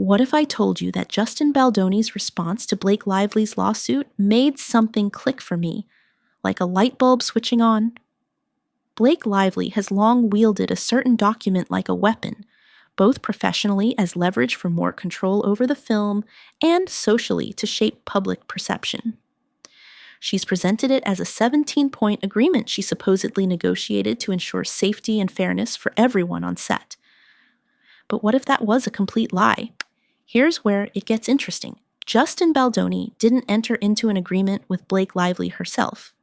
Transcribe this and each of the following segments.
What if I told you that Justin Baldoni's response to Blake Lively's lawsuit made something click for me, like a light bulb switching on? Blake Lively has long wielded a certain document like a weapon, both professionally as leverage for more control over the film and socially to shape public perception. She's presented it as a 17-point agreement she supposedly negotiated to ensure safety and fairness for everyone on set. But what if that was a complete lie? Here's where it gets interesting. Justin Baldoni didn't enter into an agreement with Blake Lively herself.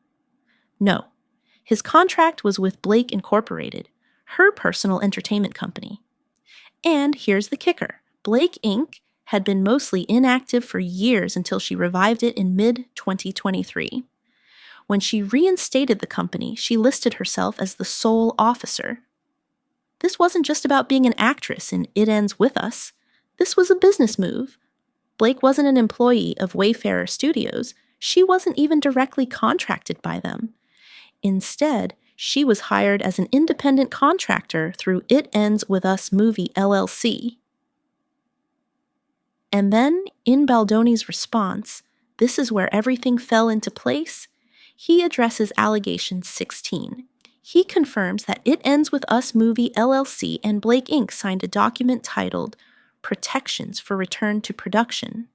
No. His contract was with Blake Incorporated, her personal entertainment company. And here's the kicker. Blake Inc. had been mostly inactive for years until she revived it in mid-2023. When she reinstated the company, she listed herself as the sole officer. This wasn't just about being an actress in It Ends With Us. This was a business move. Blake wasn't an employee of Wayfarer Studios. She wasn't even directly contracted by them. Instead, she was hired as an independent contractor through It Ends With Us Movie LLC. And then, in Baldoni's response, this is where everything fell into place. He addresses allegation 16. He confirms that It Ends With Us Movie LLC and Blake Inc. signed a document titled Protections for Return to Production.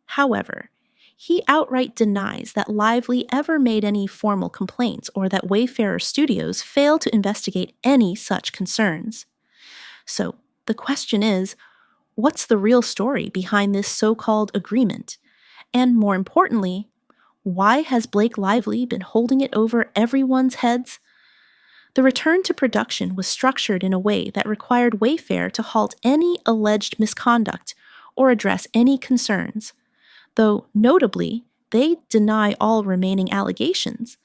However, he outright denies that Lively ever made any formal complaints or that Wayfarer Studios failed to investigate any such concerns. So, the question is, what's the real story behind this so-called agreement? And more importantly, why has Blake Lively been holding it over everyone's heads? The return to production was structured in a way that required Wayfarer to halt any alleged misconduct or address any concerns. Though, notably, they deny all remaining allegations.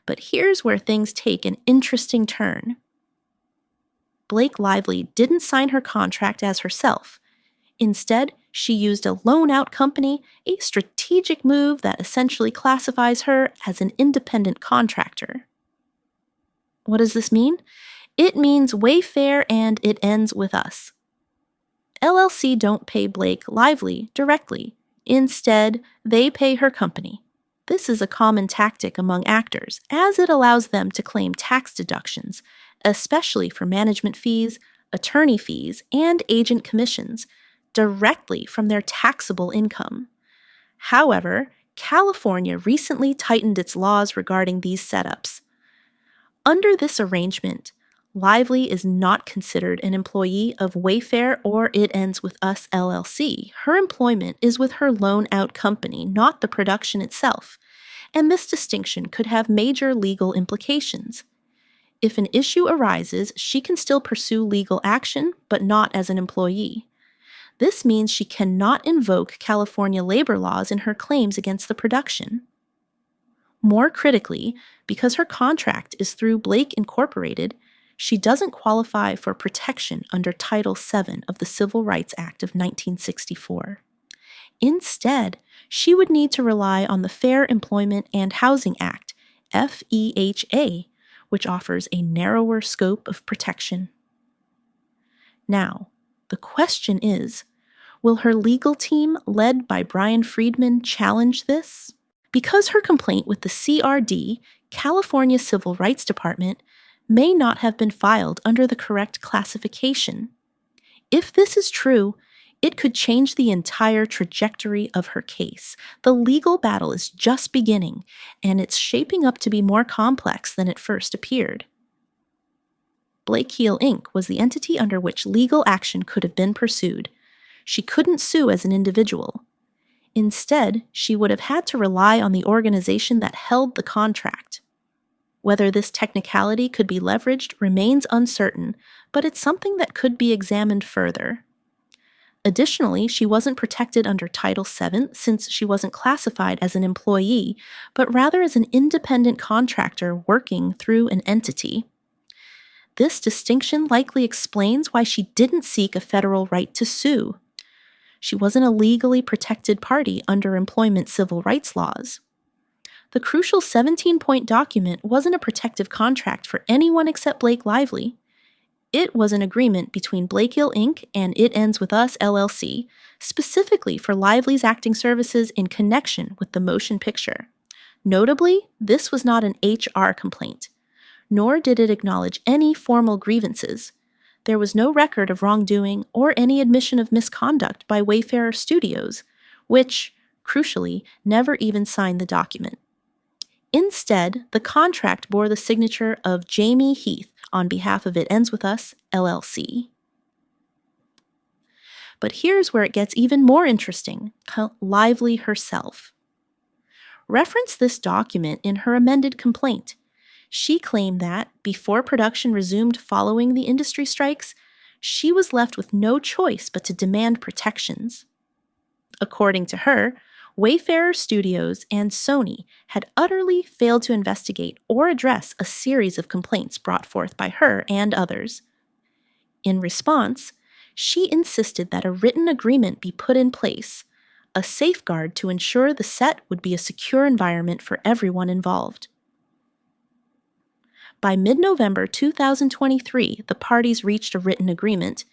But here's where things take an interesting turn. Blake Lively didn't sign her contract as herself. Instead, she used a loan-out company, a strategic move that essentially classifies her as an independent contractor. What does this mean? It means Wayfarer and It Ends With Us. LLC don't pay Blake Lively directly. Instead, they pay her company. This is a common tactic among actors, as it allows them to claim tax deductions, especially for management fees, attorney fees, and agent commissions, directly from their taxable income. However, California recently tightened its laws regarding these setups. Under this arrangement, Lively is not considered an employee of Wayfarer or It Ends With Us LLC. Her employment is with her loan-out company, not the production itself, and this distinction could have major legal implications. If an issue arises, she can still pursue legal action, but not as an employee. This means she cannot invoke California labor laws in her claims against the production. More critically, because her contract is through Blake Incorporated, she doesn't qualify for protection under Title VII of the Civil Rights Act of 1964. Instead, she would need to rely on the Fair Employment and Housing Act, FEHA, which offers a narrower scope of protection. Now, the question is, will her legal team, led by Brian Friedman, challenge this? Because her complaint with the CRD, California Civil Rights Department, may not have been filed under the correct classification. If this is true, it could change the entire trajectory of her case. The legal battle is just beginning, and it's shaping up to be more complex than it first appeared. Blake Heel Inc. was the entity under which legal action could have been pursued. She couldn't sue as an individual. Instead, she would have had to rely on the organization that held the contract. Whether this technicality could be leveraged remains uncertain, but it's something that could be examined further. Additionally, she wasn't protected under Title VII since she wasn't classified as an employee, but rather as an independent contractor working through an entity. This distinction likely explains why she didn't seek a federal right to sue. She wasn't a legally protected party under employment civil rights laws. The crucial 17-point document wasn't a protective contract for anyone except Blake Lively. It was an agreement between Blakehill Inc. and It Ends With Us, LLC, specifically for Lively's acting services in connection with the motion picture. Notably, this was not an HR complaint, nor did it acknowledge any formal grievances. There was no record of wrongdoing or any admission of misconduct by Wayfarer Studios, which, crucially, never even signed the document. Instead, the contract bore the signature of Jamie Heath on behalf of It Ends With Us, LLC. But here's where it gets even more interesting: Lively herself referenced this document in her amended complaint. She claimed that, before production resumed following the industry strikes, she was left with no choice but to demand protections. According to her, Wayfarer Studios and Sony had utterly failed to investigate or address a series of complaints brought forth by her and others. In response, she insisted that a written agreement be put in place, a safeguard to ensure the set would be a secure environment for everyone involved. By mid-November 2023, the parties reached a written agreement,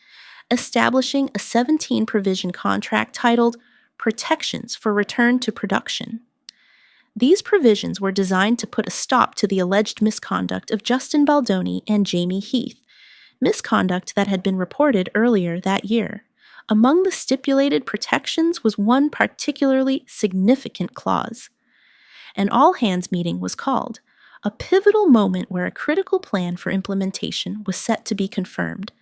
establishing a 17-provision contract titled Protections for Return to Production. These provisions were designed to put a stop to the alleged misconduct of Justin Baldoni and Jamie Heath, misconduct that had been reported earlier that year. Among the stipulated protections was one particularly significant clause. An all-hands meeting was called, a pivotal moment where a critical plan for implementation was set to be confirmed,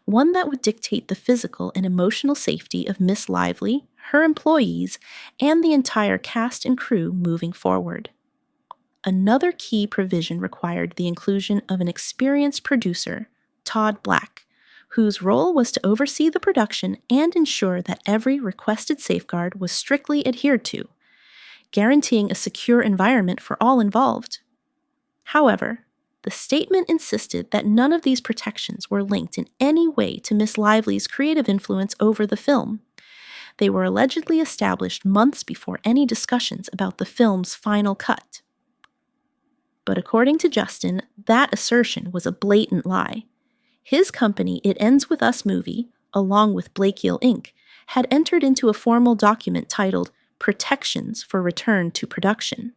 one that would dictate the physical and emotional safety of Miss Lively, her employees, and the entire cast and crew moving forward. Another key provision required the inclusion of an experienced producer, Todd Black, whose role was to oversee the production and ensure that every requested safeguard was strictly adhered to, guaranteeing a secure environment for all involved. However, the statement insisted that none of these protections were linked in any way to Miss Lively's creative influence over the film. They were allegedly established months before any discussions about the film's final cut. But according to Justin, that assertion was a blatant lie. His company, It Ends With Us Movie, along with Blakehill Inc., had entered into a formal document titled Protections for Return to Production.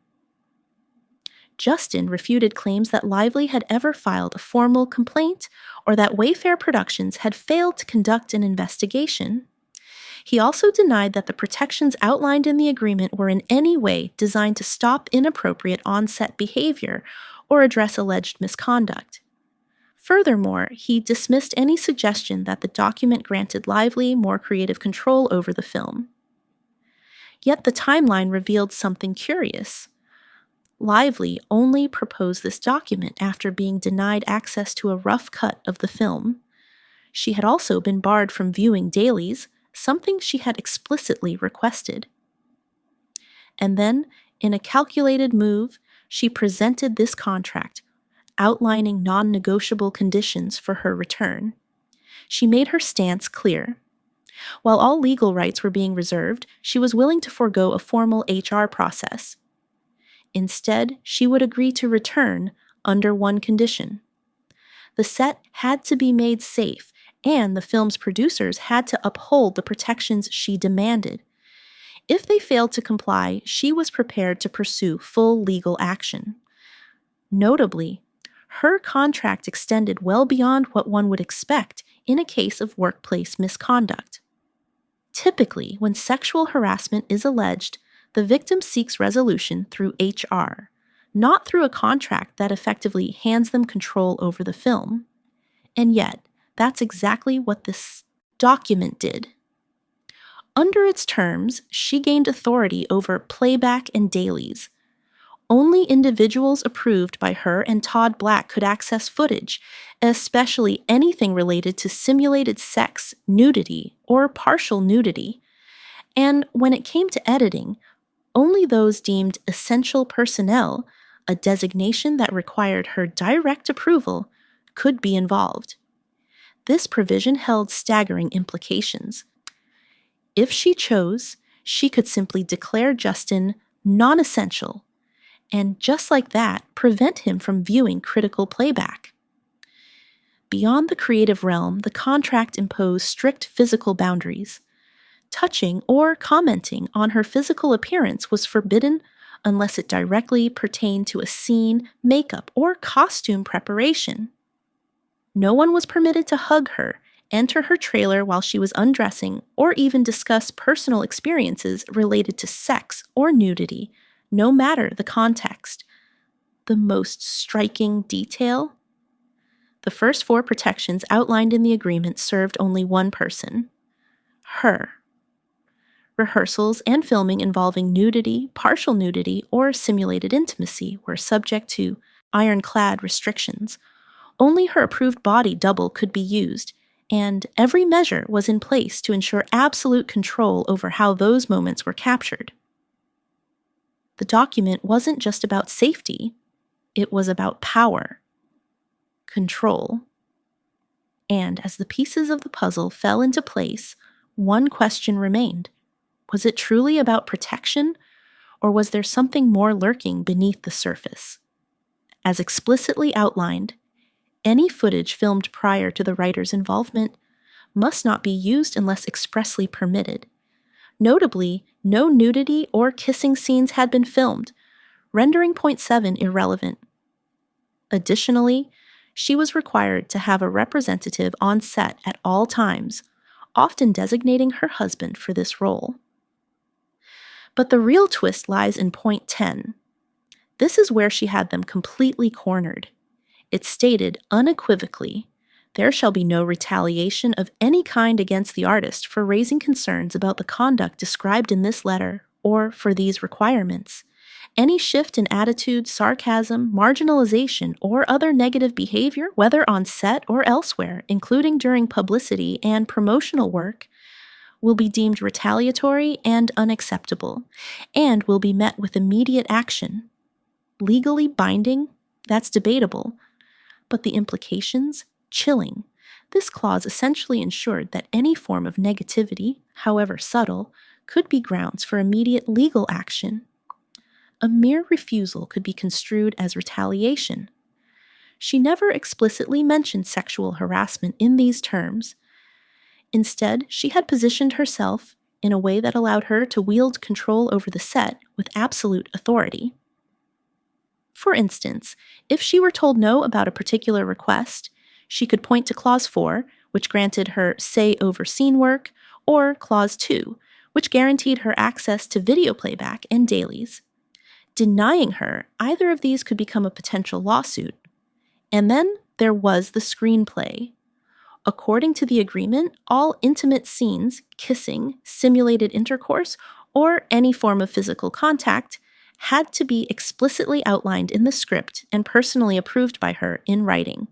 Justin refuted claims that Lively had ever filed a formal complaint or that Wayfarer Productions had failed to conduct an investigation. He also denied that the protections outlined in the agreement were in any way designed to stop inappropriate on-set behavior or address alleged misconduct. Furthermore, he dismissed any suggestion that the document granted Lively more creative control over the film. Yet the timeline revealed something curious. Lively only proposed this document after being denied access to a rough cut of the film. She had also been barred from viewing dailies, something she had explicitly requested. And then, in a calculated move, she presented this contract, outlining non-negotiable conditions for her return. She made her stance clear. While all legal rights were being reserved, she was willing to forego a formal HR process. Instead, she would agree to return under one condition. The set had to be made safe, and the film's producers had to uphold the protections she demanded. If they failed to comply, she was prepared to pursue full legal action. Notably, her contract extended well beyond what one would expect in a case of workplace misconduct. Typically, when sexual harassment is alleged, the victim seeks resolution through HR, not through a contract that effectively hands them control over the film. And yet, that's exactly what this document did. Under its terms, she gained authority over playback and dailies. Only individuals approved by her and Todd Black could access footage, especially anything related to simulated sex, nudity, or partial nudity. And when it came to editing, only those deemed essential personnel, a designation that required her direct approval, could be involved. This provision held staggering implications. If she chose, she could simply declare Justin non-essential, and just like that, prevent him from viewing critical playback. Beyond the creative realm, the contract imposed strict physical boundaries. Touching or commenting on her physical appearance was forbidden unless it directly pertained to a scene, makeup, or costume preparation. No one was permitted to hug her, enter her trailer while she was undressing, or even discuss personal experiences related to sex or nudity, no matter the context. The most striking detail? The first 4 protections outlined in the agreement served only one person: her. Rehearsals and filming involving nudity, partial nudity, or simulated intimacy were subject to ironclad restrictions. Only her approved body double could be used, and every measure was in place to ensure absolute control over how those moments were captured. The document wasn't just about safety, it was about power, control. And as the pieces of the puzzle fell into place, one question remained. Was it truly about protection, or was there something more lurking beneath the surface? As explicitly outlined, any footage filmed prior to the writer's involvement must not be used unless expressly permitted. Notably, no nudity or kissing scenes had been filmed, rendering point 7 irrelevant. Additionally, she was required to have a representative on set at all times, often designating her husband for this role. But the real twist lies in point 10. This is where she had them completely cornered. It stated unequivocally, "There shall be no retaliation of any kind against the artist for raising concerns about the conduct described in this letter or for these requirements. Any shift in attitude, sarcasm, marginalization, or other negative behavior, whether on set or elsewhere, including during publicity and promotional work, will be deemed retaliatory and unacceptable, and will be met with immediate action. Legally binding? That's debatable. But the implications? Chilling. This clause essentially ensured that any form of negativity, however subtle, could be grounds for immediate legal action. A mere refusal could be construed as retaliation. She never explicitly mentioned sexual harassment in these terms. Instead, she had positioned herself in a way that allowed her to wield control over the set with absolute authority. For instance, if she were told no about a particular request, she could point to Clause 4, which granted her say over scene work, or Clause 2, which guaranteed her access to video playback and dailies. Denying her, either of these could become a potential lawsuit. And then there was the screenplay. According to the agreement, all intimate scenes, kissing, simulated intercourse, or any form of physical contact had to be explicitly outlined in the script and personally approved by her in writing.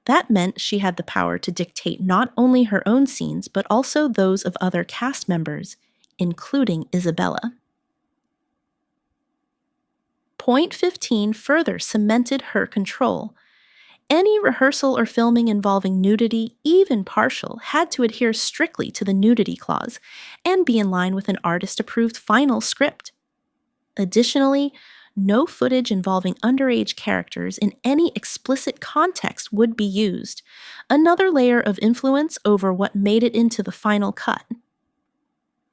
That meant she had the power to dictate not only her own scenes, but also those of other cast members, including Isabella. Point 15 further cemented her control. Any rehearsal or filming involving nudity, even partial, had to adhere strictly to the nudity clause and be in line with an artist-approved final script. Additionally, no footage involving underage characters in any explicit context would be used, another layer of influence over what made it into the final cut.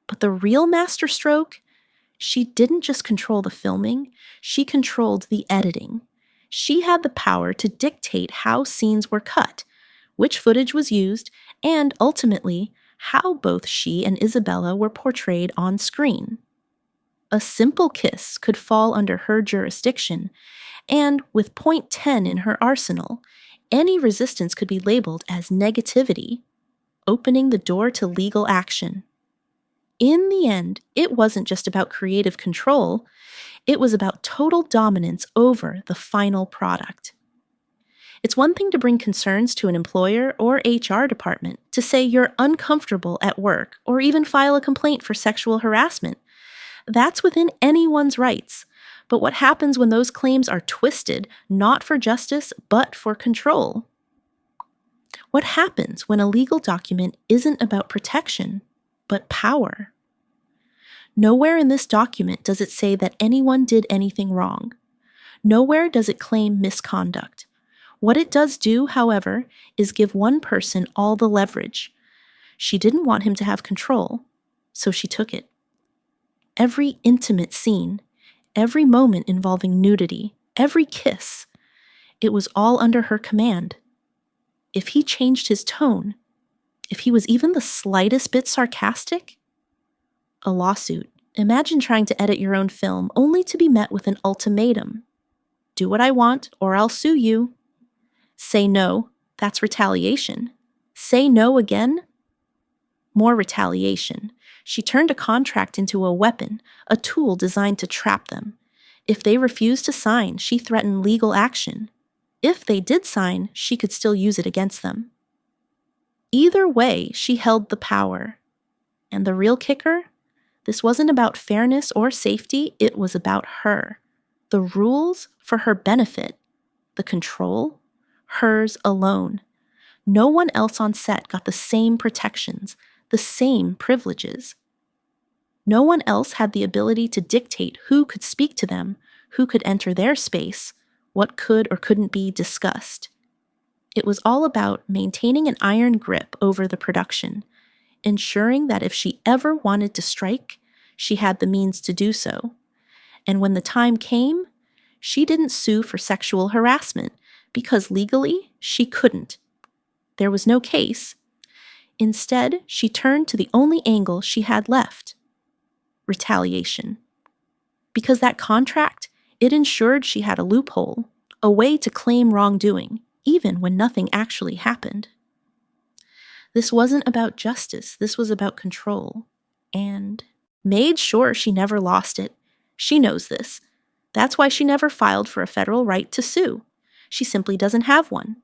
But the real masterstroke? She didn't just control the filming, she controlled the editing. She had the power to dictate how scenes were cut, which footage was used, and ultimately, how both she and Isabella were portrayed on screen. A simple kiss could fall under her jurisdiction, and with point 10 in her arsenal, any resistance could be labeled as negativity, opening the door to legal action. In the end, it wasn't just about creative control, it was about total dominance over the final product. It's one thing to bring concerns to an employer or HR department, to say you're uncomfortable at work, or even file a complaint for sexual harassment. That's within anyone's rights. But what happens when those claims are twisted, not for justice, but for control? What happens when a legal document isn't about protection, but power? Nowhere in this document does it say that anyone did anything wrong. Nowhere does it claim misconduct. What it does do, however, is give one person all the leverage. She didn't want him to have control, so she took it. Every intimate scene, every moment involving nudity, every kiss, it was all under her command. If he changed his tone, if he was even the slightest bit sarcastic, a lawsuit. Imagine trying to edit your own film only to be met with an ultimatum. Do what I want or I'll sue you. Say no, that's retaliation. Say no again? More retaliation. She turned a contract into a weapon, a tool designed to trap them. If they refused to sign, she threatened legal action. If they did sign, she could still use it against them. Either way, she held the power. And the real kicker? This wasn't about fairness or safety, it was about her. The rules for her benefit. The control, hers alone. No one else on set got the same protections, the same privileges. No one else had the ability to dictate who could speak to them, who could enter their space, what could or couldn't be discussed. It was all about maintaining an iron grip over the production, ensuring that if she ever wanted to strike, she had the means to do so. And when the time came, she didn't sue for sexual harassment because legally she couldn't. There was no case. Instead, she turned to the only angle she had left: retaliation. Because that contract, it ensured she had a loophole, a way to claim wrongdoing, even when nothing actually happened. This wasn't about justice, this was about control. And made sure she never lost it. She knows this. That's why she never filed for a federal right to sue. She simply doesn't have one.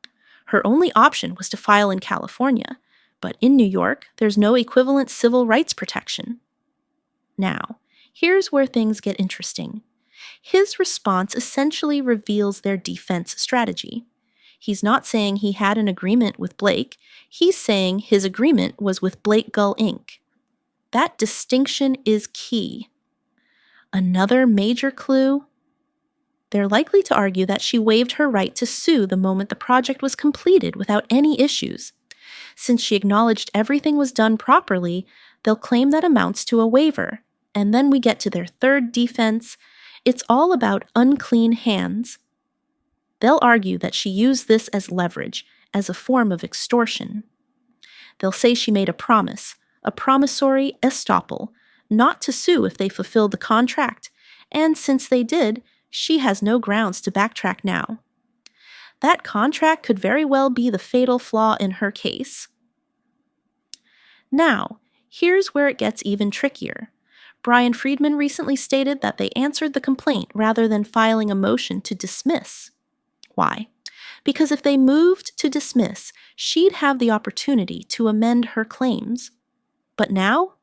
Her only option was to file in California, but in New York, there's no equivalent civil rights protection. Now, here's where things get interesting. His response essentially reveals their defense strategy. He's not saying he had an agreement with Blake. He's saying his agreement was with Blake Gull Inc. That distinction is key. Another major clue? They're likely to argue that she waived her right to sue the moment the project was completed without any issues. Since she acknowledged everything was done properly, they'll claim that amounts to a waiver. And then we get to their third defense. It's all about unclean hands. They'll argue that she used this as leverage, as a form of extortion. They'll say she made a promise, a promissory estoppel, not to sue if they fulfilled the contract, and since they did, she has no grounds to backtrack now. That contract could very well be the fatal flaw in her case. Now, here's where it gets even trickier. Brian Friedman recently stated that they answered the complaint rather than filing a motion to dismiss. Why? Because if they moved to dismiss, she'd have the opportunity to amend her claims. But now,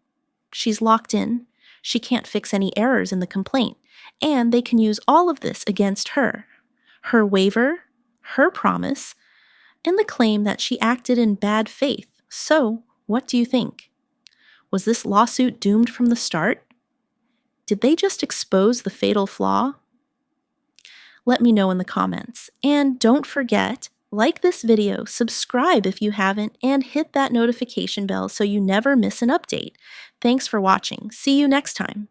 she's locked in. She can't fix any errors in the complaint, and they can use all of this against her. Her waiver, her promise, and the claim that she acted in bad faith. So, what do you think? Was this lawsuit doomed from the start? Did they just expose the fatal flaw? Let me know in the comments. And don't forget, like this video, subscribe if you haven't, and hit that notification bell so you never miss an update. Thanks for watching. See you next time.